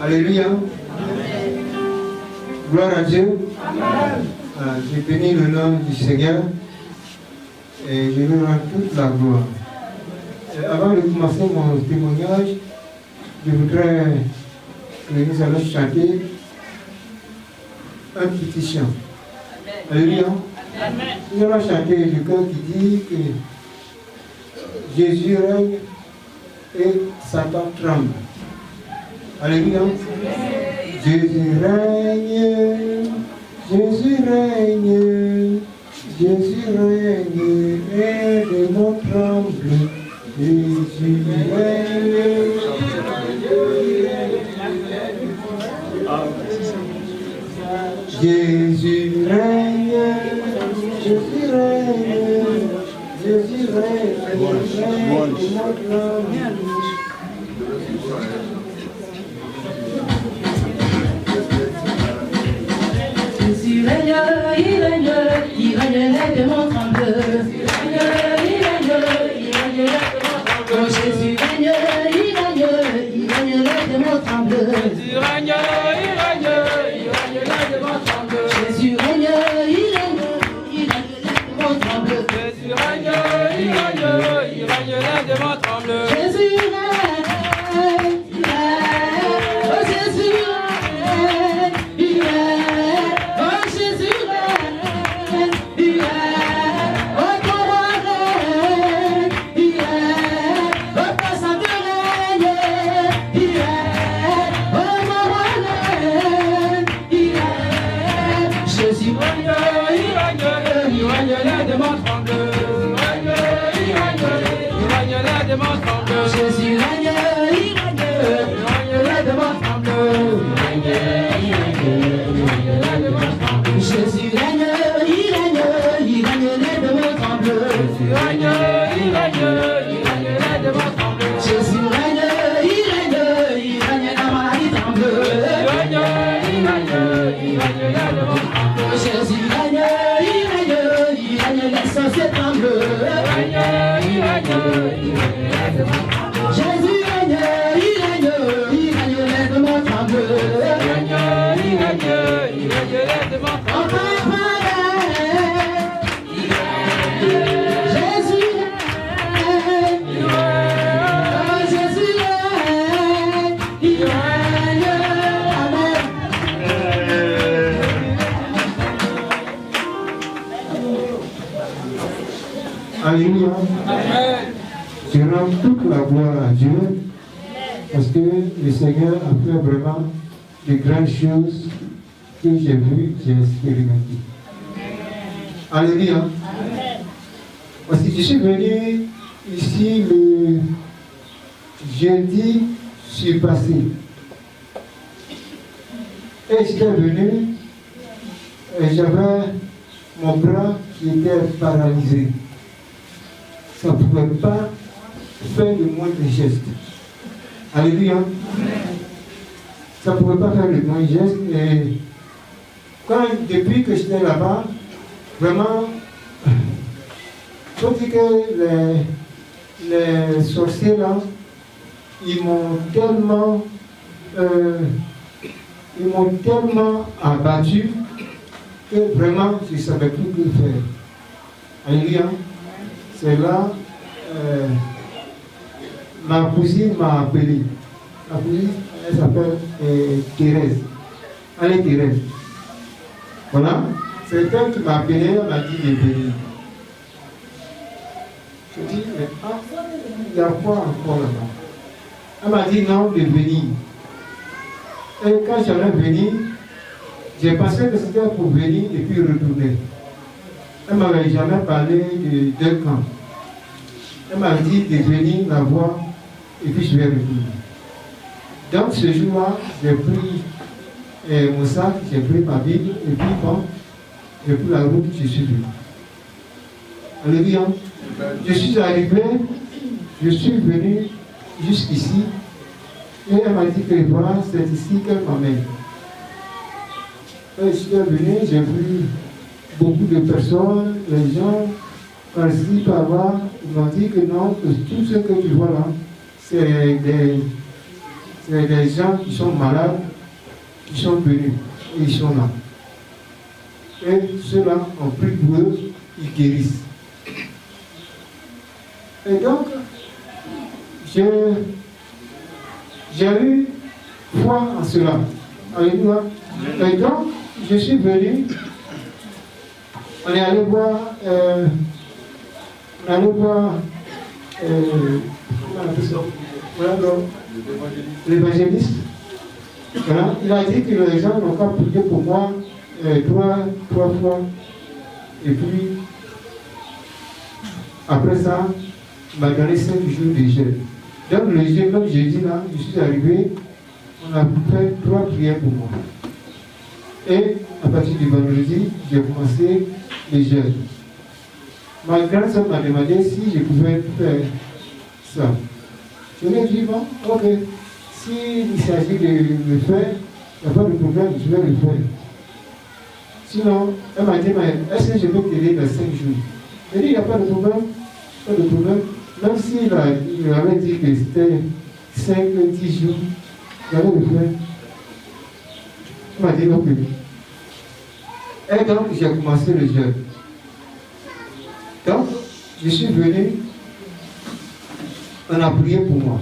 Alléluia. Gloire à Dieu. Je bénis le nom du Seigneur et je lui rends toute la gloire. Avant de commencer mon témoignage, je voudrais que nous allons chanter un petit chant. Alléluia. Nous allons chanter le chœur qui dit que Jésus règne et Satan tremble. Alléluia. Jésus règne, Jésus règne, Jésus règne et les démons tremblent. Jésus règne. Jésus règne, Jésus règne, Jésus règne, Jésus règne, il règne, les démons tremblent. Il règne, les démons tremblent. Jésus règne, il règne, les démons tremblent. Jésus règne, il règne, les démons tremblent. Jésus règne, il règne, les démons tremblent. Jésus règne, il règne, les démons tremblent. Jésus règne, il règne, oh Jésus règne, il règne, oh Jésus règne, il règne, oh ton roi règne, il règne, oh ton Saint règne, il règne, oh mon roi règne, il règne. Jésus règne, il règne, les démons tremblent. Les démons tremblent. Jésus règne, il règne, les démons tremblent. Les démons tremblent. Jésus règne, il règne, les démons tremblent. Jésus règne, il règne, les démons tremblent. Jésus règne, il règne, la maladie tremble. Jésus règne, il règne, les démons tremblent. Jésus règne, il règne, les sorciers tremblent. Jésus règne, il règne, Jésus règne, il règne, les démons tremblent. Il règne, les démons tremblent. Jésus règne, oh Jésus règne, il règne, amen. Alléluia. Je rends toute la gloire à Dieu parce que le Seigneur a fait vraiment de grandes choses que j'ai vues, j'ai expérimentées. Alléluia. Parce que je suis venu ici le jeudi passé. Et j'étais venu et j'avais mon bras qui était paralysé. Ça ne pouvait pas faire le moindre geste. Alléluia. Ça ne pouvait pas faire le moindre geste. Et depuis que j'étais là-bas, vraiment, il faut dire que les sorciers là, ils m'ont tellement abattu que vraiment je ne savais plus que faire. Alléluia. C'est là, ma cousine m'a appelé. Ma cousine, elle s'appelle Thérèse. Elle est Thérèse. Voilà. C'est elle qui m'a appelé, elle m'a dit de venir. Je dis, mais il y a quoi encore là-bas? Elle m'a dit non, de venir. Et quand j'allais venir, j'ai pensé que c'était pour venir et puis retourner. Elle ne m'avait jamais parlé d'un camp. Elle m'a dit de venir la voir et puis je vais retourner. Donc ce jour-là, j'ai pris mon sac, j'ai pris ma Bible et puis bon, j'ai pris la route, je suis venu. Alléluia. Je suis arrivé, je suis venu jusqu'ici et elle m'a dit que voilà, c'est ici qu'elle m'amène. Et je suis venu, j'ai vu beaucoup de personnes, les gens, par-ci, par-là, ils m'ont dit que non, que tout ce que tu vois là, c'est des gens qui sont malades, qui sont venus, et ils sont là. Et ceux-là ont pris pour eux, ils guérissent. Et donc, j'ai eu foi en cela. Alléluia. Et donc, je suis venu, on est allé voir, l'évangéliste. Voilà. Il a dit que les gens n'ont pas prié pour moi trois fois. Et puis, après ça, il m'a donné 5 jours de jeûne. Donc le jeûne, même jeudi là, je suis arrivé, on a fait 3 prières pour moi. Et à partir du vendredi, j'ai commencé le jeûne. Ma grande soeur m'a demandé si je pouvais faire ça. Je lui ai dit, bon, ok, s'il s'agit de le faire, il n'y a pas de problème, je vais le faire. Sinon, elle m'a dit, est-ce que je peux t'aider dans 5 jours? Elle dit, il n'y a pas de problème, pas de problème. Même s'il avait dit que c'était 5-10 jours, j'allais le faire. Elle m'a dit, ok. Et donc, j'ai commencé le jeûne. Donc, je suis venu, on a prié pour moi.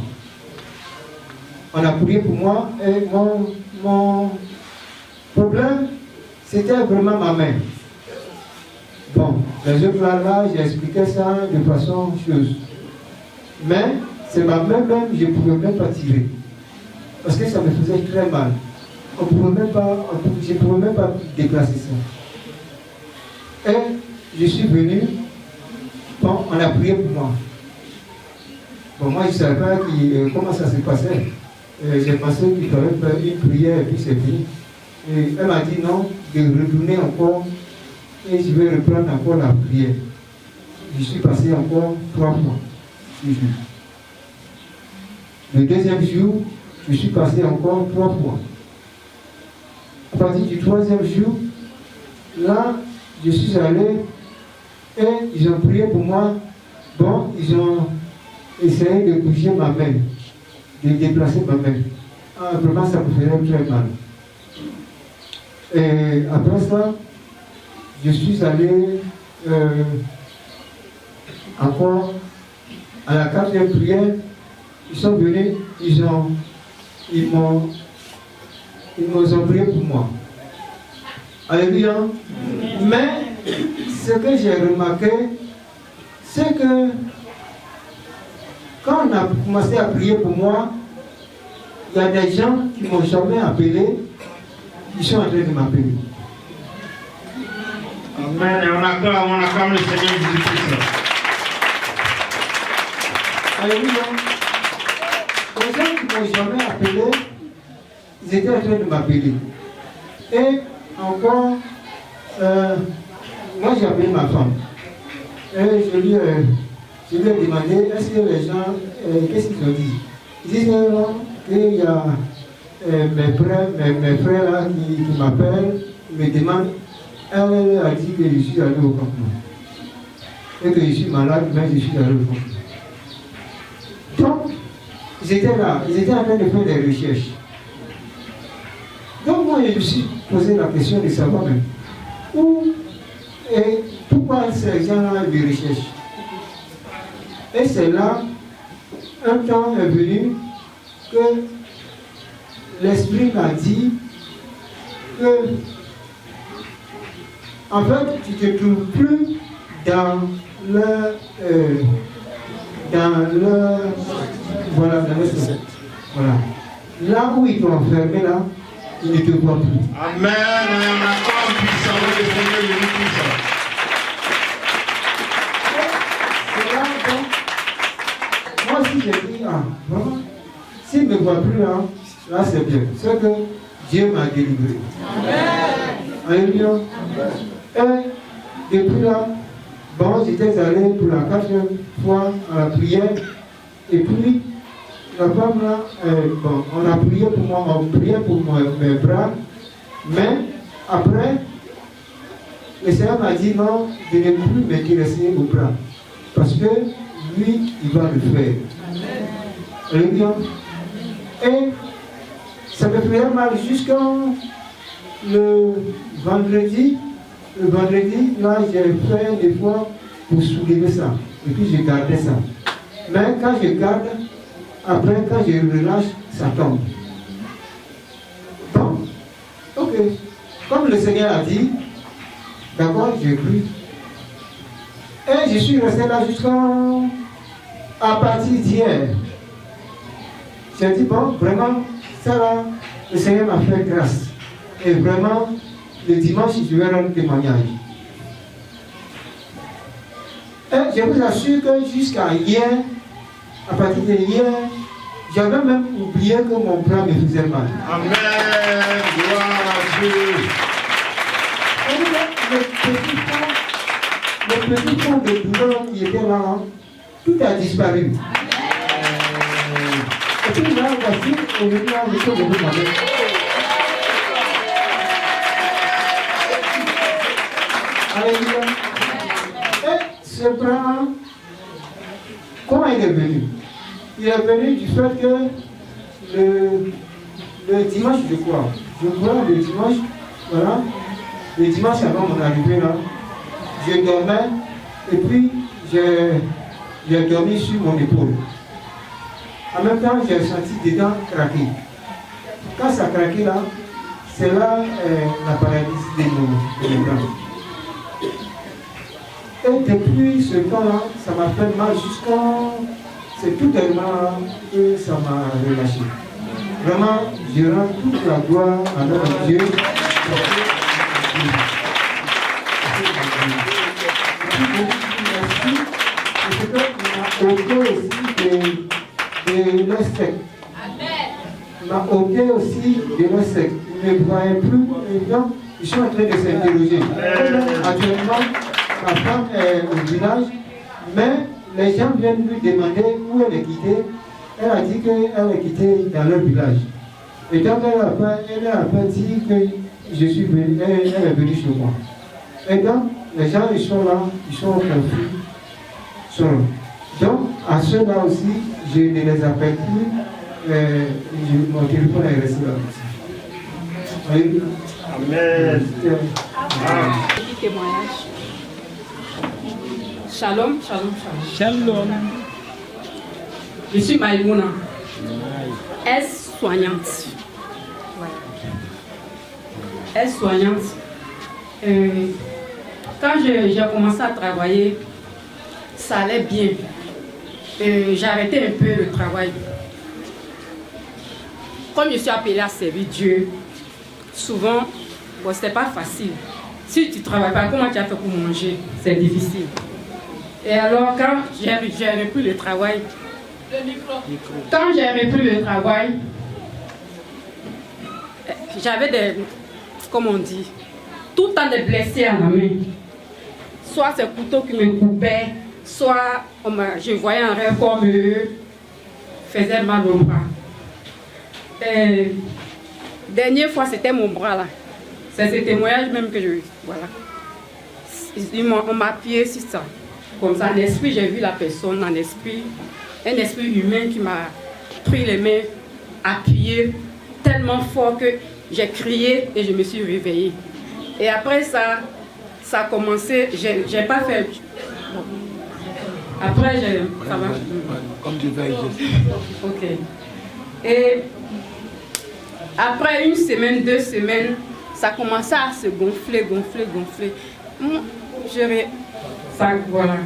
On a prié pour moi et mon problème, c'était vraiment ma main. Bon, les autres là, j'ai expliqué ça de façon chose. Mais c'est ma main même, je ne pouvais même pas tirer. Parce que ça me faisait très mal. Je ne pouvais même pas déplacer ça. Et je suis venu, bon, on a prié pour moi. Bon, moi je ne savais pas comment ça se passait. J'ai pensé qu'il fallait faire une prière et puis c'est fini. Et elle m'a dit non, de retourner encore et je vais reprendre encore la prière. Je suis passé encore 3 fois. Le deuxième jour, je suis passé encore 3 fois. À partir du 3e jour, là, je suis allé et ils ont prié pour moi. Bon, ils ont essayé de bouger ma main, de déplacer ma main. Ah, vraiment, ça me faisait très mal. Et après ça, je suis allé encore à la 4e prière. Ils sont venus, ils m'ont prié pour moi. Alléluia. Mais ce que j'ai remarqué, c'est que quand on a commencé à prier pour moi, il y a des gens qui ne m'ont jamais appelé, ils sont en train de m'appeler. Amen. On acclame le Seigneur Jésus-Christ. Alléluia. Les gens qui ne m'ont jamais appelé, ils étaient en train de m'appeler. Et encore, moi j'ai appelé ma femme. Et je lui ai demandé, est-ce que les gens, qu'est-ce qu'ils ont dit? Ils disent non, qu'il y a mes frères là qui m'appellent, me demandent. Elle a dit que je suis allé au campement. Et que je suis malade, mais je suis allé au campement. Donc, ils étaient là, ils étaient en train de faire des recherches. Donc moi, je me suis posé la question de savoir même où et pourquoi ces gens-là me recherchent. Et c'est là, un temps est venu que l'Esprit m'a dit que, en fait, tu ne te trouves plus dans le voilà, dans le secret. Voilà. Là où ils t'ont enfermé, là, ils ne te voient plus. Amen. On acclame puissamment le Seigneur Jésus-Christ. C'est là, donc, moi aussi j'ai dit, ah, vraiment, s'ils ne me voient plus là, là c'est bien. C'est que Dieu m'a délivré. Amen. Alléluia. Et depuis là, bon, j'étais allé pour la 4e fois à la prière. Et puis, la femme là, bon, on a prié pour moi, on priait pour mes bras. Mais après, le Seigneur m'a dit non, je ne plus m'intéresser aux bras. Parce que lui, il va le faire. Alléluia. Et Ça me faisait mal jusqu'au le vendredi. Le vendredi, là, j'ai fait un effort pour soulever ça. Et puis, je gardais ça. Mais quand je garde, après, quand je relâche, ça tombe. Bon, ok. Comme le Seigneur a dit, d'abord, j'ai cru. Et je suis resté là à partir d'hier. J'ai dit, bon, vraiment, ça là, le Seigneur m'a fait grâce. Et vraiment, le dimanche, je vais rendre témoignage. Et je vous assure que jusqu'à hier, à partir de hier, j'avais même oublié que mon bras me faisait mal. Amen. Gloire à Dieu. Le petit fond de douleur qui était là, tout a disparu. Et puis là, voici, aujourd'hui, je suis de vous demander. Alléluia. Et ce bras, comment il est venu? Il est venu du fait que le dimanche, je crois, le dimanche, voilà, le dimanche avant mon arrivée là, je dormais et puis j'ai dormi sur mon épaule. En même temps, j'ai senti des dents craquer. Quand ça craquait là, c'est là la paralysie de mes bras. Et depuis ce temps-là, ça m'a fait mal jusqu'à... C'est tout tellement que ça m'a relâché. Vraiment, je rends toute la gloire à notre Dieu. Parce qu'il m'a ôté aussi de l'insecte. Il m'a ôté aussi de l'insecte. Il ne voyait plus. Et donc, ils sont en train de s'interroger. Actuellement, ma femme est au village, mais les gens viennent lui demander où elle est quittée. Elle a dit qu'elle est quittée dans leur village. Et donc elle a fait dire que je suis venu, elle est venue chez moi. Et donc les gens ils sont là, ils sont confus. Donc à ceux-là aussi, je ne les appelle plus. Mon téléphone est resté là aussi. Amen. Petit témoignage. Shalom, shalom, shalom. Shalom. Je suis Maïmouna, aide-soignante. Voilà. Aide-soignante. Quand j'ai commencé à travailler, ça allait bien. J'ai arrêté un peu le travail. Comme je suis appelée à servir Dieu, souvent, bon, c'était pas facile. Si tu ne travailles pas, comment tu as fait pour manger? C'est difficile. Et alors, quand j'ai repris le travail, j'avais des, comme on dit, tout le temps des blessés à la main. Soit ces couteaux qui me coupaient, soit je voyais un rêve qu'on me faisait mal au bras. Dernière fois, c'était mon bras là. C'est ce témoignage même que je... Voilà. On m'a appuyé sur ça. Comme ça, en esprit, j'ai vu la personne, en esprit, un esprit humain qui m'a pris les mains, appuyé tellement fort que j'ai crié et je me suis réveillée. Et après ça a commencé, j'ai pas fait... Bon. Après, ça va. Comme tu veux. Ok. Et après une semaine, 2 semaines, ça commençait à se gonfler. Ça, voilà.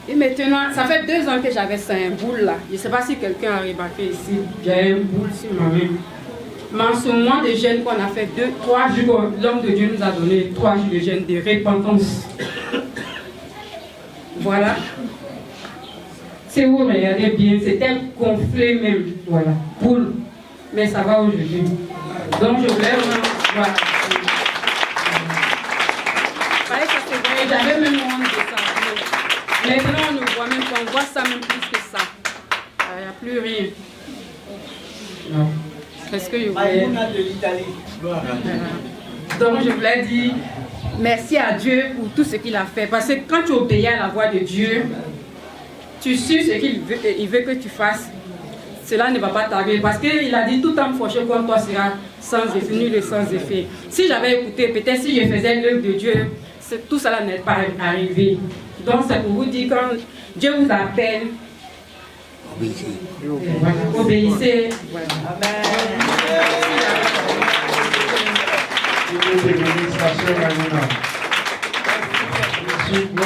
Et maintenant, ça fait 2 ans que j'avais ça, un boule là. Je ne sais pas si quelqu'un a remarqué ici. J'ai un boule sur ma main. Mais en ce mois de jeûne qu'on a fait 3 jours, l'homme de Dieu nous a donné 3 jours de jeûne de repentance. Voilà. Si vous regardez bien, c'était gonflé même. Voilà. Boule. Mais ça va aujourd'hui. Donc je voulais vraiment... Voilà. J'avais même honte de ça. Maintenant, on ne voit même pas, on voit ça même plus que ça. Il n'y a plus rien. Non. Parce que je voulais... Donc, je voulais dire merci à Dieu pour tout ce qu'il a fait. Parce que quand tu obéis à la voix de Dieu, tu sais ce qu'il veut que tu fasses. cela ne va pas tarder. Parce qu'il a dit tout homme fauché contre toi sera sans effet, nul et sans effet. Si j'avais écouté, peut-être si je faisais l'œuvre de Dieu, tout cela n'est pas arrivé. Donc c'est pour vous dire, quand Dieu vous appelle, obéissez. Voilà.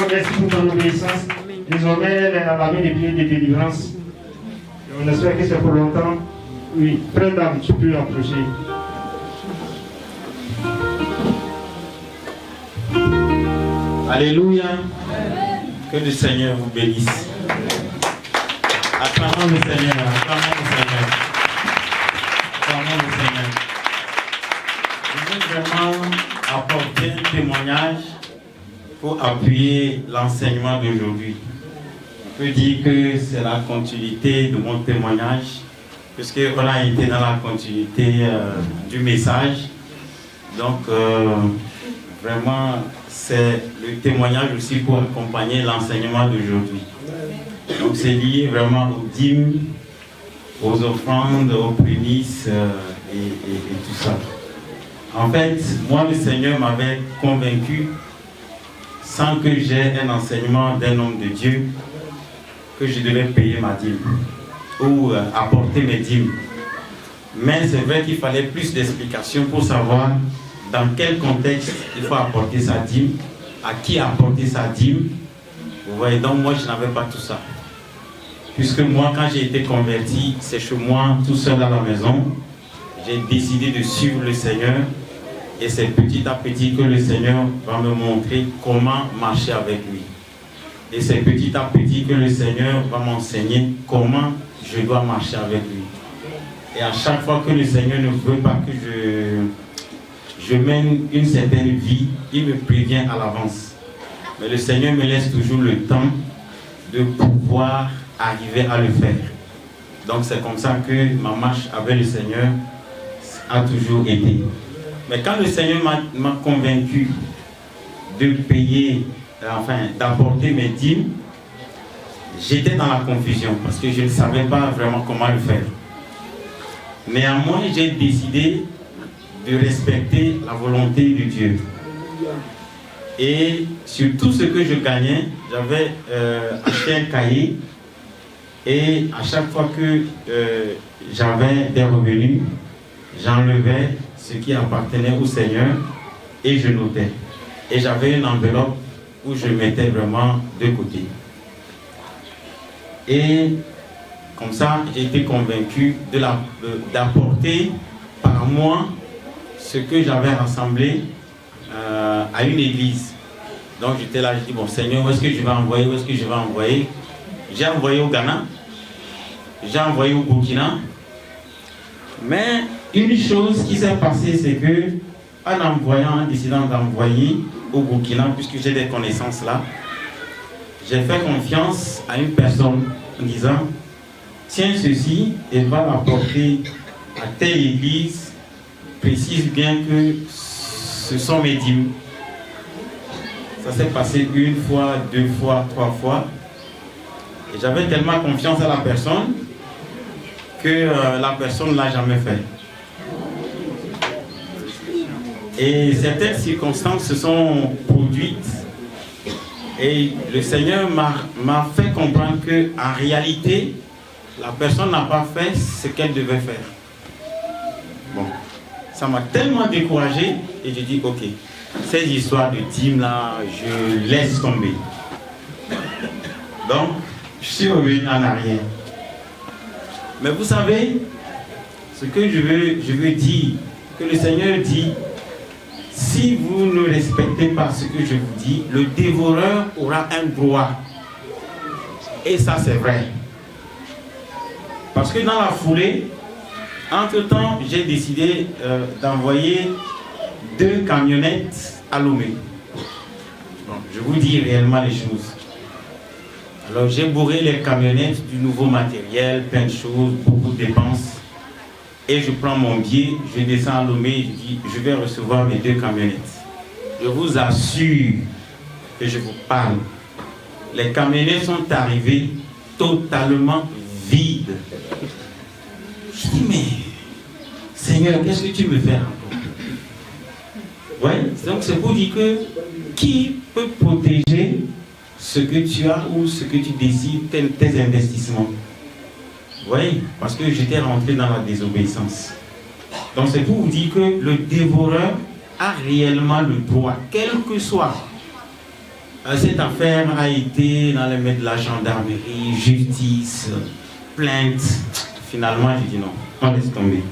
Merci pour ton obéissance. Désormais, elle a la main des pieds de délivrance. On espère que c'est pour longtemps. Oui, très dame, tu peux approcher. Alléluia. Que le Seigneur vous bénisse. Acclamons le Seigneur. Acclamons le Seigneur. Acclamons le Seigneur. Je veux vraiment apporter un témoignage pour appuyer l'enseignement d'aujourd'hui. On peut dire que c'est la continuité de mon témoignage, puisqu'on a été dans la continuité du message. Donc, vraiment, c'est le témoignage aussi pour accompagner l'enseignement d'aujourd'hui. Donc, c'est lié vraiment aux dîmes, aux offrandes, aux prémices et tout ça. En fait, moi, le Seigneur m'avait convaincu, sans que j'aie un enseignement d'un homme de Dieu, que je devais payer ma dîme ou apporter mes dîmes. Mais c'est vrai qu'il fallait plus d'explications pour savoir dans quel contexte il faut apporter sa dîme, à qui apporter sa dîme. Vous voyez, donc moi je n'avais pas tout ça. Puisque moi, quand j'ai été converti, c'est chez moi, tout seul à la maison, j'ai décidé de suivre le Seigneur. Et c'est petit à petit que le Seigneur va me montrer comment marcher avec lui. Et c'est petit à petit que le Seigneur va m'enseigner comment je dois marcher avec lui. Et à chaque fois que le Seigneur ne veut pas que je mène une certaine vie, il me prévient à l'avance. Mais le Seigneur me laisse toujours le temps de pouvoir arriver à le faire. Donc c'est comme ça que ma marche avec le Seigneur a toujours été. Mais quand le Seigneur m'a convaincu de payer, d'apporter mes dîmes, j'étais dans la confusion parce que je ne savais pas vraiment comment le faire. Néanmoins, j'ai décidé de respecter la volonté de Dieu. Et sur tout ce que je gagnais, j'avais acheté un cahier et à chaque fois que j'avais des revenus, j'enlevais ce qui appartenait au Seigneur et je notais. Et j'avais une enveloppe où je mettais vraiment de côté. Et comme ça, j'ai été convaincu d'apporter par mois ce que j'avais rassemblé à une église. Donc j'étais là, je dis, bon Seigneur, où est-ce que je vais envoyer, où est-ce que je vais envoyer? J'ai envoyé au Ghana, j'ai envoyé au Burkina. Mais une chose qui s'est passée, c'est que en décidant d'envoyer au Burkina, puisque j'ai des connaissances là, j'ai fait confiance à une personne en disant, tiens ceci et va l'apporter à telle église, précise bien que ce sont mes dîmes. Ça s'est passé une fois, deux fois, trois fois. Et j'avais tellement confiance à la personne que la personne ne l'a jamais fait. Et certaines circonstances se sont produites et le Seigneur m'a fait comprendre qu'en réalité, la personne n'a pas fait ce qu'elle devait faire. Bon, ça m'a tellement découragé et j'ai dit, ok, ces histoires de dîmes là, je laisse tomber. Donc, je suis revenu en arrière. Mais vous savez, ce que je veux dire, que le Seigneur dit, si vous ne respectez pas ce que je vous dis, le dévoreur aura un droit. Et ça c'est vrai. Parce que dans la foulée, entre-temps, j'ai décidé d'envoyer 2 camionnettes à Lomé. Bon, je vous dis réellement les choses. Alors j'ai bourré les camionnettes du nouveau matériel, plein de choses, beaucoup de dépenses. Et je prends mon billet, je descends à Lomé et je dis, je vais recevoir mes 2 camionnettes. Je vous assure que je vous parle. Les camionnettes sont arrivées totalement vides. Je dis, mais Seigneur, qu'est-ce que tu veux faire encore? Ouais, donc c'est pour dire que qui peut protéger ce que tu as ou ce que tu décides, tes investissements? Oui, parce que j'étais rentré dans la désobéissance. Donc c'est pour vous dire que le dévoreur a réellement le droit, quel que soit. Cette affaire a été dans les mains de la gendarmerie, justice, plainte. Finalement, j'ai dit non, on laisse tomber.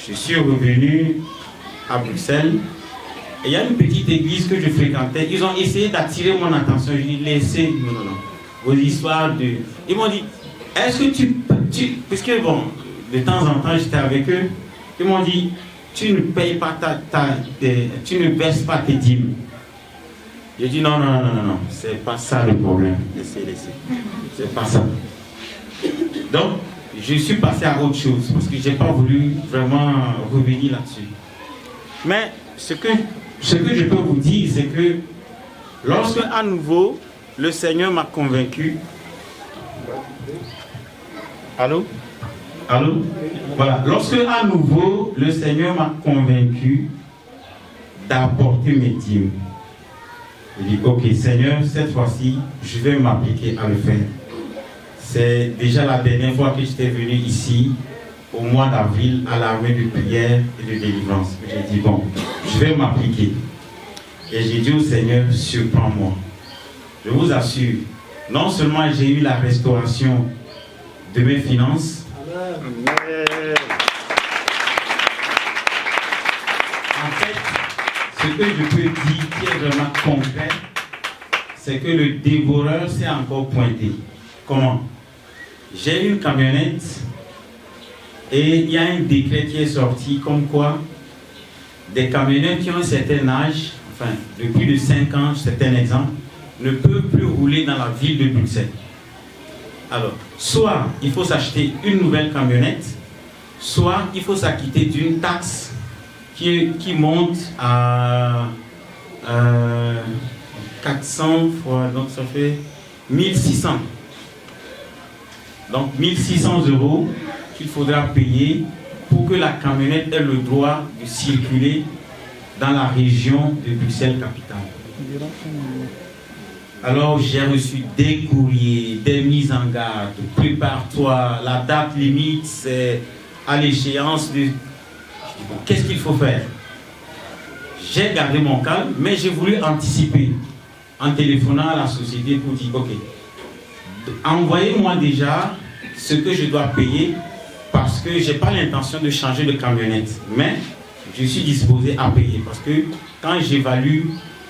Je suis revenu à Bruxelles. Et il y a une petite église que je fréquentais. Ils ont essayé d'attirer mon attention. Je dis, laissez, non. Vos histoires de... Ils m'ont dit, est-ce que tu... Puisque bon, de temps en temps, j'étais avec eux. Ils m'ont dit, tu ne payes pas tu ne baisses pas tes dîmes. J'ai dit, non. C'est pas ça le problème. Laissez. C'est pas ça. Donc, je suis passé à autre chose. Parce que je n'ai pas voulu vraiment revenir là-dessus. Mais ce que je peux vous dire, c'est que lorsque à nouveau le Seigneur m'a convaincu. Allô? Voilà. Lorsque à nouveau le Seigneur m'a convaincu d'apporter mes dîmes, je dis ok Seigneur, cette fois-ci je vais m'appliquer à le faire. C'est déjà la dernière fois que j'étais venu ici au mois d'avril à l'armée de prière et de délivrance. J'ai dit bon, je vais m'appliquer. Et j'ai dit au Seigneur, surprends-moi. Je vous assure, non seulement j'ai eu la restauration de mes finances, en fait, ce que je peux dire qui est vraiment concret, c'est que le dévoreur s'est encore pointé. Comment? J'ai une camionnette et il y a un décret qui est sorti comme quoi des camionnettes qui ont un certain âge, enfin de plus de 5 ans, c'est un exemple, ne peuvent plus rouler dans la ville de Bruxelles. Alors, soit il faut s'acheter une nouvelle camionnette, soit il faut s'acquitter d'une taxe qui monte à 400 fois, donc ça fait 1600. Donc 1600 € qu'il faudra payer pour que la camionnette ait le droit de circuler dans la région de Bruxelles capitale. Alors j'ai reçu des courriers, des mises en garde, prépare-toi, la date limite c'est à l'échéance de... Bon, qu'est-ce qu'il faut faire? J'ai gardé mon calme, mais j'ai voulu anticiper en téléphonant à la société pour dire ok, envoyez-moi déjà ce que je dois payer parce que je n'ai pas l'intention de changer de camionnette, mais je suis disposé à payer parce que quand j'évalue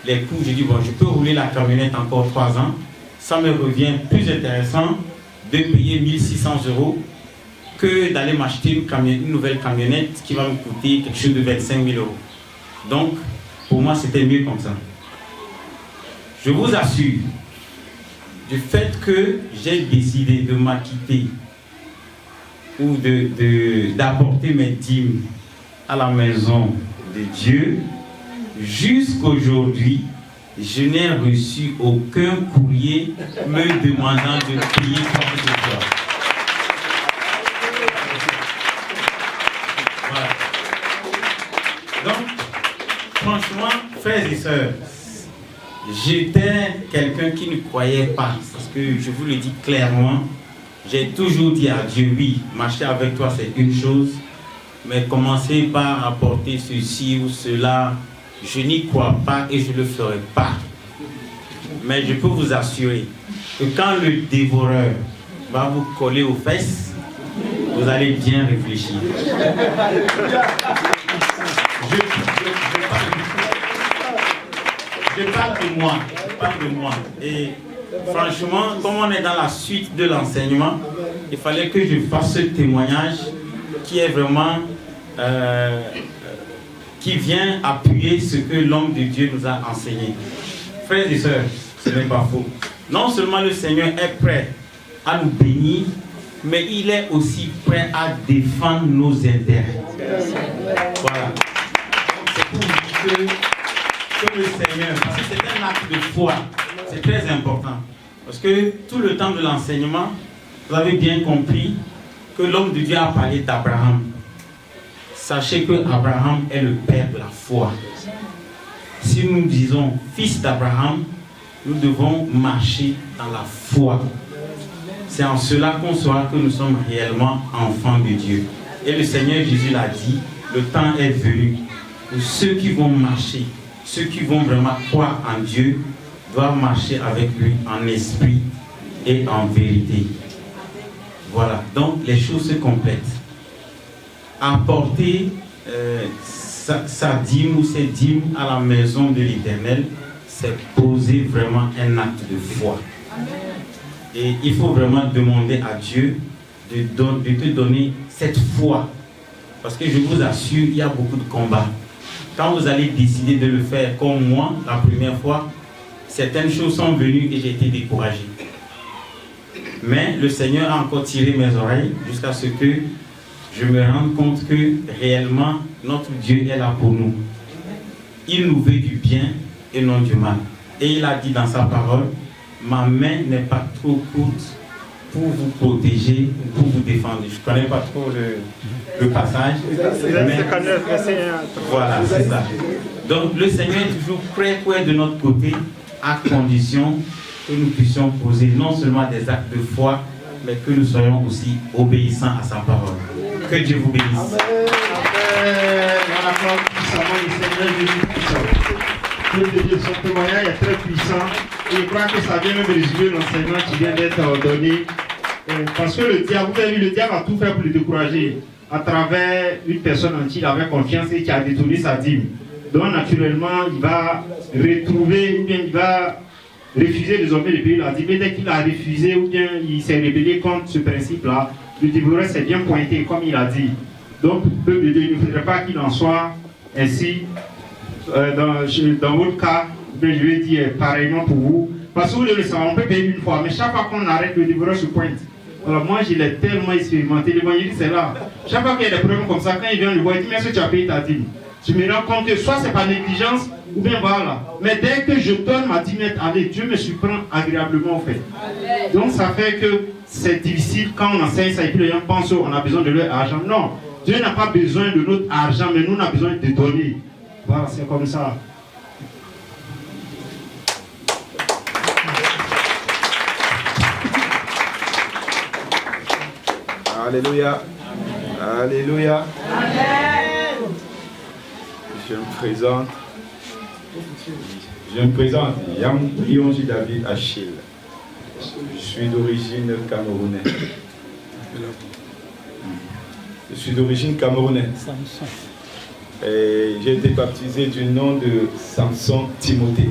les coûts, je dis bon, je peux rouler la camionnette encore 3 ans, ça me revient plus intéressant de payer 1600 € que d'aller m'acheter une nouvelle camionnette qui va me coûter quelque chose de 25 000 €. Donc, pour moi, c'était mieux comme ça. Je vous assure, du fait que j'ai décidé de m'acquitter ou d'apporter mes dîmes à la maison de Dieu, jusqu'aujourd'hui, je n'ai reçu aucun courrier me demandant de payer quoi que ce soit. Voilà. Donc, franchement, frères et sœurs, j'étais quelqu'un qui ne croyait pas, parce que je vous le dis clairement, j'ai toujours dit à Dieu, oui, marcher avec toi c'est une chose, mais commencer par apporter ceci ou cela, je n'y crois pas et je ne le ferai pas. Mais je peux vous assurer que quand le dévoreur va vous coller aux fesses, vous allez bien réfléchir. Je parle de moi. Et franchement, comme on est dans la suite de l'enseignement, il fallait que je fasse ce témoignage qui est vraiment... qui vient appuyer ce que l'homme de Dieu nous a enseigné. Frères et sœurs, ce n'est pas faux. Non seulement le Seigneur est prêt à nous bénir, mais il est aussi prêt à défendre nos intérêts. Voilà. C'est pour vous dire que le Seigneur, parce que c'est un acte de foi, c'est très important. Parce que tout le temps de l'enseignement, vous avez bien compris que l'homme de Dieu a parlé d'Abraham, sachez que Abraham est le père de la foi. Si nous disons fils d'Abraham, nous devons marcher dans la foi. C'est en cela qu'on saura que nous sommes réellement enfants de Dieu. Et le Seigneur Jésus l'a dit, le temps est venu où ceux qui vont marcher, ceux qui vont vraiment croire en Dieu, doivent marcher avec lui en esprit et en vérité. Voilà, donc les choses se complètent. Apporter sa dîme ou ses dîmes à la maison de l'Éternel, c'est poser vraiment un acte de foi. Et il faut vraiment demander à Dieu de te donner cette foi. Parce que je vous assure, il y a beaucoup de combats. Quand vous allez décider de le faire comme moi, la première fois, certaines choses sont venues et j'ai été découragé. Mais le Seigneur a encore tiré mes oreilles jusqu'à ce que je me rende compte que réellement notre Dieu est là pour nous. Il nous veut du bien et non du mal. Et il a dit dans sa parole, ma main n'est pas trop courte pour vous protéger, pour vous défendre. Je ne connais pas trop le passage. Mais voilà, c'est ça. Donc le Seigneur est toujours prêt pour être de notre côté, à condition que nous puissions poser non seulement des actes de foi, mais que nous soyons aussi obéissants à sa parole. Que Dieu vous bénisse. Amen. On acclame puissamment le Seigneur Jésus-Christ. Dieu de Dieu, son témoignage est très puissant. Et je crois que ça vient même résumer l'enseignement qui vient d'être donné. Parce que le diable, vous avez vu, le diable a tout fait pour le décourager à travers une personne en qui il avait confiance et qui a détourné sa dîme. Donc naturellement, il va retrouver, ou bien il va refuser désormais de payer la dîme. Et dès qu'il a refusé, ou bien il s'est rébellé contre ce principe-là, le dévoreur s'est bien pointé, comme il a dit. Donc, peuple de Dieu, il ne faudrait pas qu'il en soit ainsi. Dans votre cas, je vais dire pareillement pour vous. Parce que vous devez le savoir, on peut payer une fois, mais chaque fois qu'on arrête, le dévoreur se pointe. Alors moi, je l'ai tellement expérimenté. L'évangéliste, c'est là. Chaque fois qu'il y a des problèmes comme ça, quand il vient le voir, il dit, mais est-ce que tu as payé ta dîme? Je me rends compte que soit c'est par négligence, ou bien voilà. Mais dès que je donne ma dîme, allez, Dieu me surprend agréablement, en fait. Donc ça fait que c'est difficile quand on enseigne ça et puis les gens pensent qu'on a besoin de leur argent. Non, Dieu n'a pas besoin de notre argent, mais nous on a besoin de donner. Voilà, c'est comme ça. Alléluia. Alléluia. Amen. Je me présente, Yam Lionji David Achille. Je suis d'origine camerounaise. Je suis d'origine camerounaise. Et j'ai été baptisé du nom de Samson Timothée.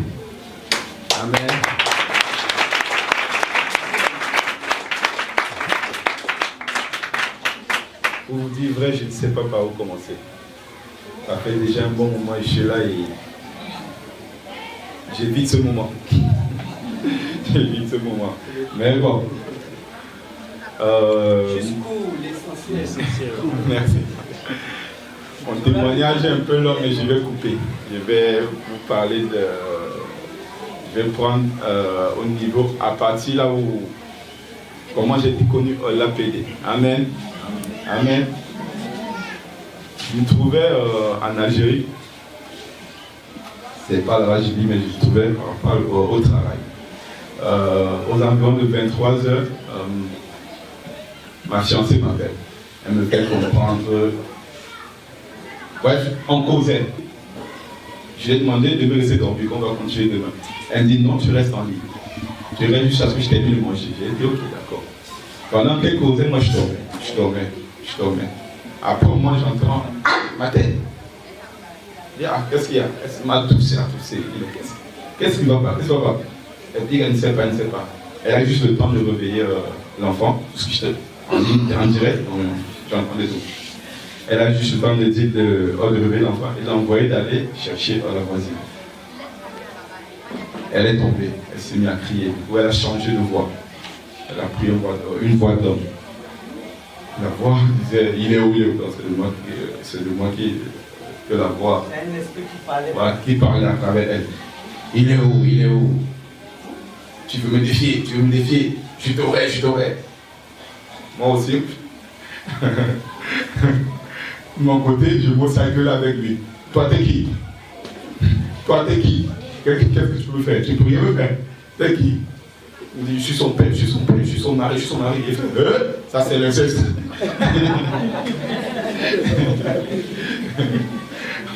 Amen. Pour vous dire vrai, je ne sais pas par où commencer. Ça fait déjà un bon moment que je suis là et j'évite ce moment. J'évite ce moment. Mais bon. Jusqu'où l'essentiel. Merci. Mon témoignage est un peu long, mais je vais couper. Je vais vous parler de... Je vais prendre au niveau, à partir là où... Comment j'ai connu l'APD. Amen. Amen. Je me trouvais en Algérie. C'est pas là, je dis, mais je me trouvais au travail. Aux environs de 23 heures, ma fiancée m'appelle. Elle me fait comprendre. Bref, on causait. Je lui ai demandé de me laisser dormir, qu'on va continuer demain. Elle me dit non, tu restes en lit. Je reste jusqu'à ce que je termine de manger. J'ai dit ok, d'accord. Pendant qu'elle causait, moi je dormais. Après, moi j'entends ma tête. Je dis, qu'est-ce qu'il y a? Elle m'a toussé. Qu'est-ce qui va pas? Qu'est-ce qui va pas? Elle dit qu'elle ne sait pas. Elle a juste le temps de réveiller l'enfant, parce que j'étais en direct, donc j'entendais tout. Elle a juste le temps de dire de réveiller l'enfant et l'envoyer d'aller chercher la voisine. Elle est tombée, elle s'est mise à crier, ou elle a changé de voix. Elle a pris une voix d'homme. La voix disait, il est où? C'est de moi que la voix. C'est un esprit qui parlait. Voilà, qui parlait à travers elle. Il est où? Tu veux me défier? Je t'aurais. Moi aussi, De mon côté, je bosse à gueule avec lui. Toi, t'es qui? Toi, t'es qui? Qu'est-ce que tu peux faire? Tu peux rien me faire. T'es qui? Il me dit, je suis son père, je suis son père, je suis son mari, je suis son mari. Il fait, ça c'est l'inceste.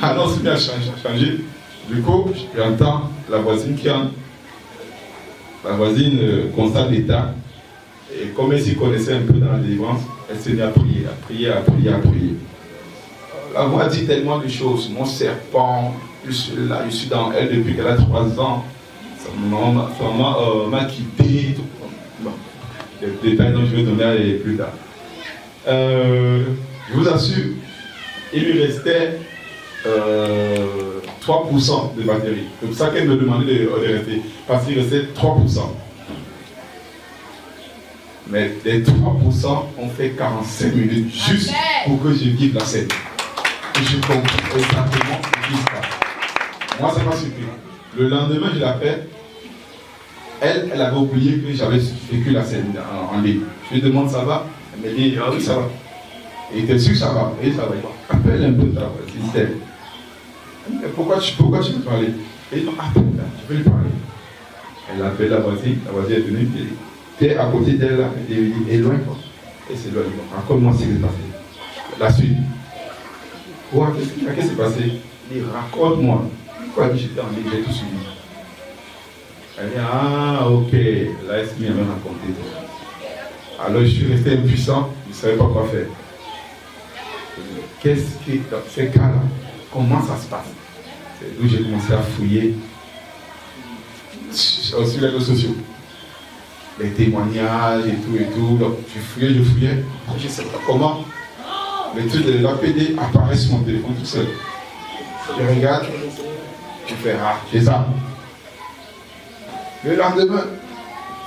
Alors, c'est bien changé. Du coup, j'entends la voisine qui entre. La voisine constate l'état. Et comme elle s'y connaissait un peu dans la délivrance, elle s'est mise à prier, à prier, à prier, à prier. La voix dit tellement de choses. Mon serpent, je suis là, je suis dans elle depuis qu'elle a 3 ans. Sa maman m'a quitté. Bon, des détails dont je vais donner plus tard. Je vous assure, il lui restait 3% de batterie. C'est pour ça qu'elle me demandait de rester. Parce qu'il restait 3%. Mais les 3% ont fait 45 minutes juste pour que je vive la scène. Et je comprends exactement ce qui se passe. Moi, ça m'a surpris. Le lendemain, je l'appelle. Elle avait oublié que j'avais vécu la scène en ligne. Je lui demande ça va. Elle me dit ah oui, ça va. Et t'es sûr que ça va? Et ça va. Appelle un peu ta système. Mais pourquoi tu veux parler? Et non, appelle là, je veux lui parler. Elle appelle la voisine est venue. Et à côté d'elle là, elle dit éloigne-toi. Et c'est éloigne. Raconte-moi ce qui s'est passé. La suite. Quoi? Qu'est-ce qui s'est passé? Il dit raconte-moi. Pourquoi j'étais en ligne, j'ai tout suivi. Elle dit ah ok. Là elle s'est mise à me raconter. Alors je suis resté impuissant, je ne savais pas quoi faire. Qu'est-ce qui, dans ces cas-là, comment ça se passe? C'est d'où j'ai commencé à fouiller sur les réseaux sociaux. Les témoignages et tout. Donc je fouillais. Je ne sais pas comment. Les trucs de l'APD apparaissent sur mon téléphone tout seul. Je regarde, je fais ah, j'ai ça. Le lendemain,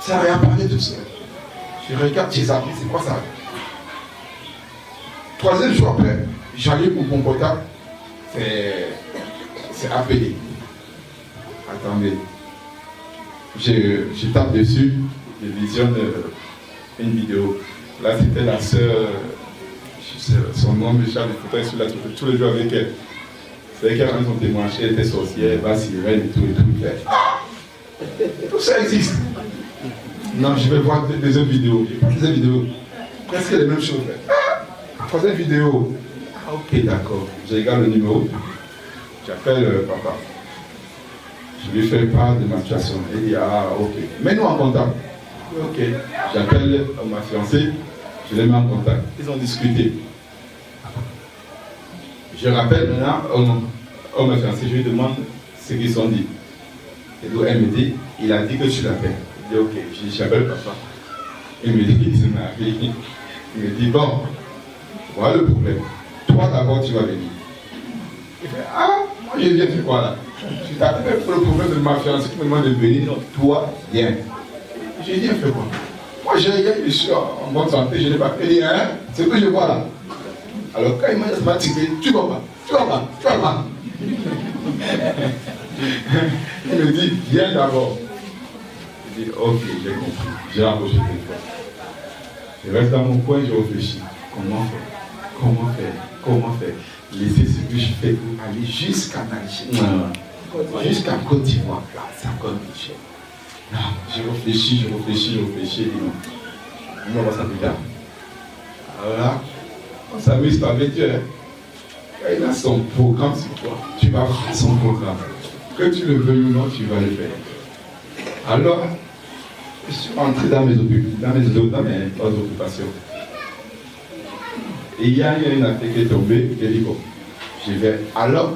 ça réapparaît tout seul. Je regarde, j'ai ça, c'est quoi ça? 3e jour après, j'allume mon portable, c'est APD. Attendez. Je tape dessus, je visionne une vidéo. Là, c'était la sœur, son nom m'échappe, je faudrait sur la tous les jours avec elle. C'est elle qui a rendu son témoignage, elle était sorcière, elle va sirène et tout. Tout ça existe. Non, je vais voir des autres vidéos. Des autres vidéos. Presque les mêmes choses. 3e vidéo. Ah, ok, d'accord. Je regarde le numéro. J'appelle papa. Je lui fais part de ma situation. Il dit ah, ok. Mets-nous en contact. Ok. J'appelle ma fiancée. Je les mets en contact. Ils ont discuté. Je rappelle maintenant ma fiancée. Je lui demande ce qu'ils ont dit. Et donc elle me dit, il a dit que tu l'appelles. Je dis ok, j'appelle papa. Il me dit qu'il se marie. Il me dit bon, voilà le problème. Toi d'abord tu vas venir. Il fait ah, moi je viens faire quoi là? Tu t'appelles pour le problème de ma fiancée qui me demande de venir. Non, toi viens. Je viens faire quoi? Moi je suis en bonne santé, je n'ai pas fait rien. C'est ce que je vois là. Alors quand il m'a tiré, tu vas pas. Il me dit, viens d'abord. Je dis, ok, j'ai compris. J'ai rapproché le téléphone. Je reste dans mon coin, je réfléchis. Comment faire? Laisser ce que je fais pour aller jusqu'à Niger. Jusqu'à Côte d'Ivoire. Là, c'est encore Niger. Je réfléchis. Et non. On va voir ça plus tard. Alors là, on s'amuse pas avec Dieu. Il a son programme sur toi. Tu vas faire son programme. Que tu le veuilles ou non, tu vas le faire. Alors, je suis entré dans mes occupations. Et il y a une affaire qui est tombée, j'ai dit bon, je vais. Alors,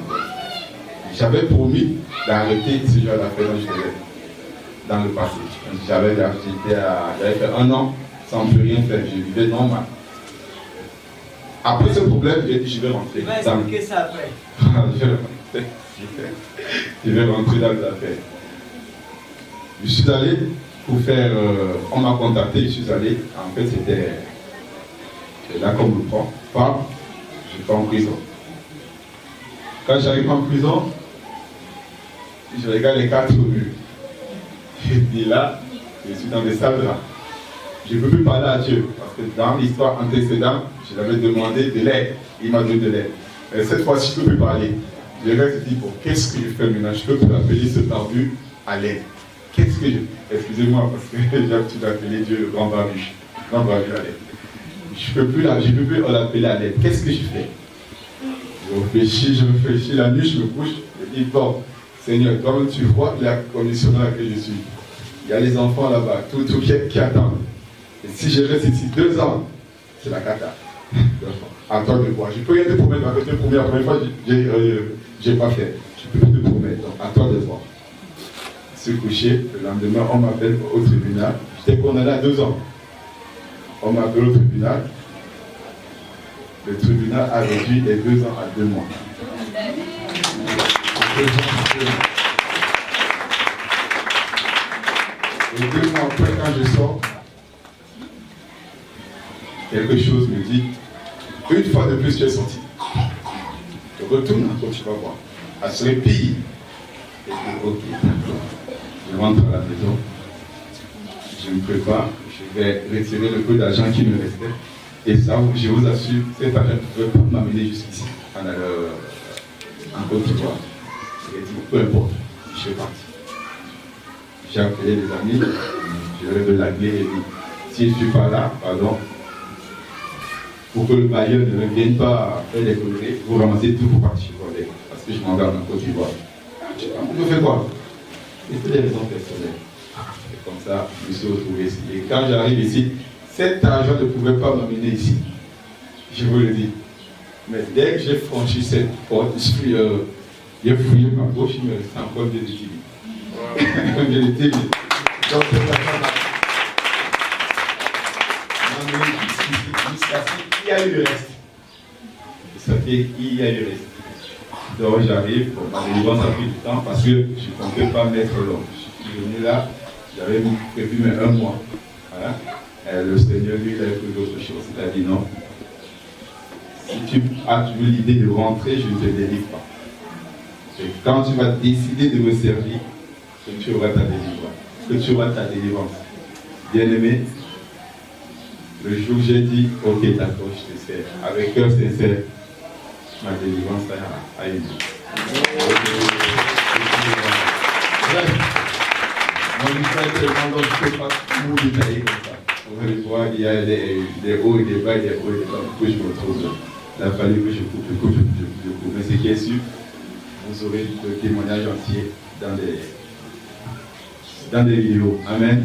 j'avais promis d'arrêter ce genre d'affaires dont je faisais dans le passé. J'avais fait 1 an sans plus rien faire, je vivais normal. Après ce problème, j'ai dit je vais rentrer. Tu vas expliquer ça après. Je vais rentrer dans les affaires. Je suis allé pour faire. On m'a contacté, je suis allé. En fait, c'était là qu'on me prend. Pas, je vais en prison. Quand j'arrive en prison, je regarde les 4 murs. Et puis là, je suis dans des salles là. Je ne peux plus parler à Dieu. Parce que dans l'histoire antécédente, Je l'avais demandé de l'aide. Il m'a donné de l'aide. Et cette fois-ci, je ne peux plus parler. Je reste dit, bon, qu'est-ce que je fais maintenant? Je peux plus appeler ce barbu à l'aide. Qu'est-ce que je... Excusez-moi, parce que j'ai l'habitude d'appeler Dieu le grand barbu. Grand barbu à l'aide. Je ne peux plus l'appeler à l'aide. Qu'est-ce que je fais? Je réfléchis, la nuit, je me couche, je dis, bon, Seigneur, toi tu vois la condition dans laquelle je suis. Il y a les enfants là-bas, tout qui attendent. Et si je reste ici 2 ans, c'est la cata. À toi de voir. Je peux rien te promettre, parce que la première fois, je n'ai pas fait. Je peux te promettre, donc à toi de voir. Je suis couché, le lendemain, on m'appelle au tribunal. J'étais condamné à 2 ans. On m'appelle au tribunal. Le tribunal a réduit les 2 ans à 2 mois. 2 ans à 2 mois. Et 2 mois après, quand je sors, quelque chose me dit, une fois de plus, tu es sorti. Je retourne encore, tu vas voir. À ce pire. Et je dis, ok, d'accord. Je rentre à la maison. Je me prépare. Je vais retirer le peu d'argent qui me restait. Et ça, je vous assure, cet argent ne peut pas m'amener jusqu'ici, en Côte d'Ivoire. J'ai dit, peu importe, je suis parti. J'ai appelé des amis, je leur ai donné la clé et dit, si je ne suis pas là, pardon, pour que le bailleur ne vienne pas faire des conneries, vous ramassez tout pour partir, parce que je m'en vais en Côte d'Ivoire. Je dis, vous faites quoi? C'est des raisons personnelles. Et comme ça, je me suis retrouvé ici. Et quand j'arrive ici, cet argent ne pouvait pas m'amener ici. Je vous le dis. Mais dès que j'ai franchi cette porte, j'ai fouillé ma poche, il me restait encore bien de TV. Bien de TV. Donc, jusqu'à ce qu'il y a eu le reste. Ça fait qu'il y a eu le reste. Donc j'arrive, ma délivrance a pris du temps parce que je ne comptais pas mettre l'homme. Je suis venu là, j'avais prévu mais 1 mois. Voilà. Le Seigneur, lui, il avait prévu autre chose. Il a dit non. Si tu as toujours l'idée de rentrer, je ne te délivre pas. Et quand tu vas décider de me servir, que tu auras ta délivrance. Que tu auras ta délivrance. Bien-aimé, le jour où j'ai dit, ok, d'accord, je te sers, avec cœur sincère, ma délivrance a eu lieu. Mon histoire est tellement longue, je ne peux pas tout détailler comme ça. Vous allez voir, il y a des hauts et des bas, des hauts et des bas, pour que je me retrouve. Il a fallu que je coupe. Mais ce qui est sûr, vous aurez le témoignage entier dans des vidéos. Amen.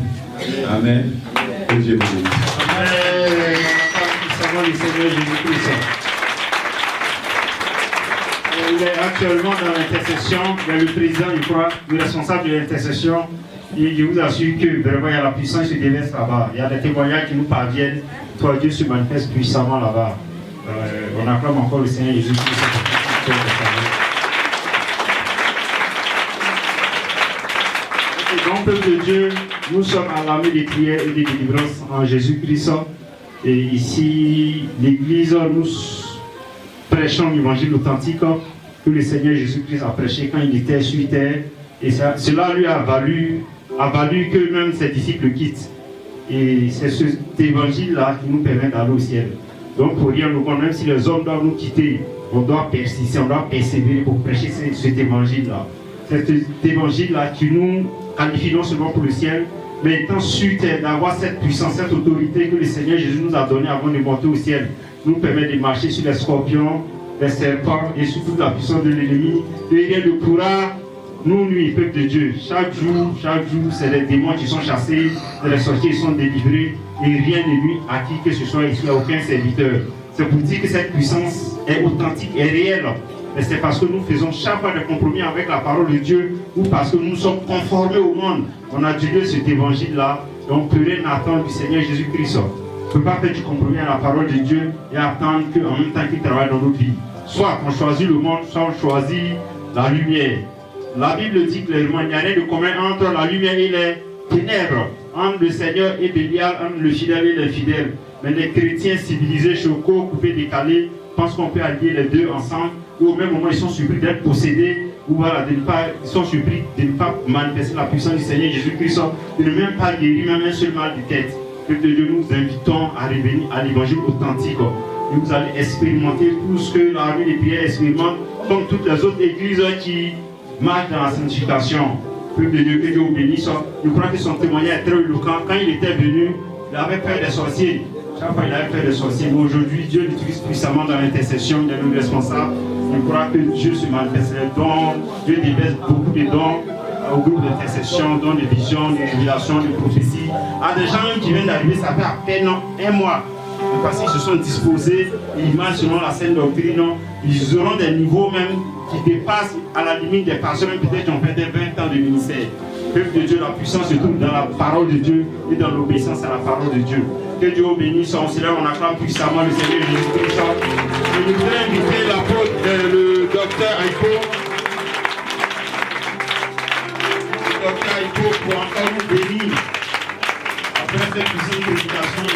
Amen. Que Dieu vous bénisse. Amen. Puissamment le Seigneur Jésus-Christ. Il est actuellement dans l'intercession. Il y a le président, je crois, le responsable de l'intercession. Et je vous assure que vraiment il y a la puissance qui se déverse là-bas. Il y a des témoignages qui nous parviennent. Toi, Dieu se manifeste puissamment là-bas. On acclame encore le Seigneur Jésus-Christ. Donc, peuple de Dieu, nous sommes à l'armée des prières et des délivrances en Jésus-Christ. Et ici, l'Église, nous prêchons l'évangile authentique que le Seigneur Jésus-Christ a prêché quand il était sur terre. Et cela lui a valu que même ses disciples quittent. Et c'est cet évangile-là qui nous permet d'aller au ciel. Donc pour rien nous compte, même si les hommes doivent nous quitter, on doit persister, on doit persévérer pour prêcher cet évangile-là. Cet évangile-là qui nous qualifie non seulement pour le ciel, mais étant sur terre, d'avoir cette puissance, cette autorité que le Seigneur Jésus nous a donnée avant de monter au ciel, nous permet de marcher sur les scorpions, les serpents et sur toute la puissance de l'ennemi. Et rien ne pourra nous nuire, peuple de Dieu. Chaque jour, c'est les démons qui sont chassés, les sorciers qui sont délivrés, et rien ne nuit à qui que ce soit ici, à aucun serviteur. C'est pour dire que cette puissance est authentique et réelle. Mais c'est parce que nous faisons chaque fois des compromis avec la parole de Dieu ou parce que nous sommes conformés au monde. On a adulé cet évangile-là et on peut rien attendre du Seigneur Jésus-Christ. On ne peut pas faire du compromis à la parole de Dieu et attendre qu'en même temps qu'il travaille dans nos vies. Soit on choisit le monde, soit on choisit la lumière. La Bible dit clairement qu'il n'y a rien de commun entre la lumière et les ténèbres, entre le Seigneur et Bélial, entre le fidèle et l'infidèle. Mais les chrétiens civilisés, chocos, coupés, décalés, pensent qu'on peut allier les deux ensemble, ou au même moment ils sont surpris d'être possédés, ou voilà, ils sont surpris de ne pas manifester la puissance du Seigneur Jésus-Christ, de ne même pas guérir même un seul mal de tête. Que Dieu nous invitons à revenir à l'évangile authentique. et vous allez expérimenter tout ce que l'armée des prières expérimente, comme toutes les autres églises qui marchent dans la sanctification. Peuple de Dieu, que Dieu vous bénisse. Je crois que son témoignage est très éloquent. Quand il était venu, il avait peur des sorciers. Chaque fois, il avait peur des sorciers. Mais aujourd'hui, Dieu l'utilise puissamment dans l'intercession de nos responsables. Je crois que Dieu se manifeste les dons. Dieu déverse beaucoup de dons au groupe d'intercession, dons de vision, de révélation, de prophétie. À des gens qui viennent d'arriver, ça fait à peine un mois. Parce qu'ils se sont disposés, ils marchent selon la saine doctrine, ils auront des niveaux même qui dépassent à la limite des personnes peut-être qui ont fait des 20 ans de ministère. Peuple de Dieu, la puissance se trouve dans la parole de Dieu et dans l'obéissance à la parole de Dieu. Que Dieu vous bénisse, on se lève, on acclame puissamment le Seigneur Jésus-Christ. Je voudrais inviter l'apôtre, le docteur Aïko. Le docteur Aïko pour encore nous bénir après cette puissante prédication.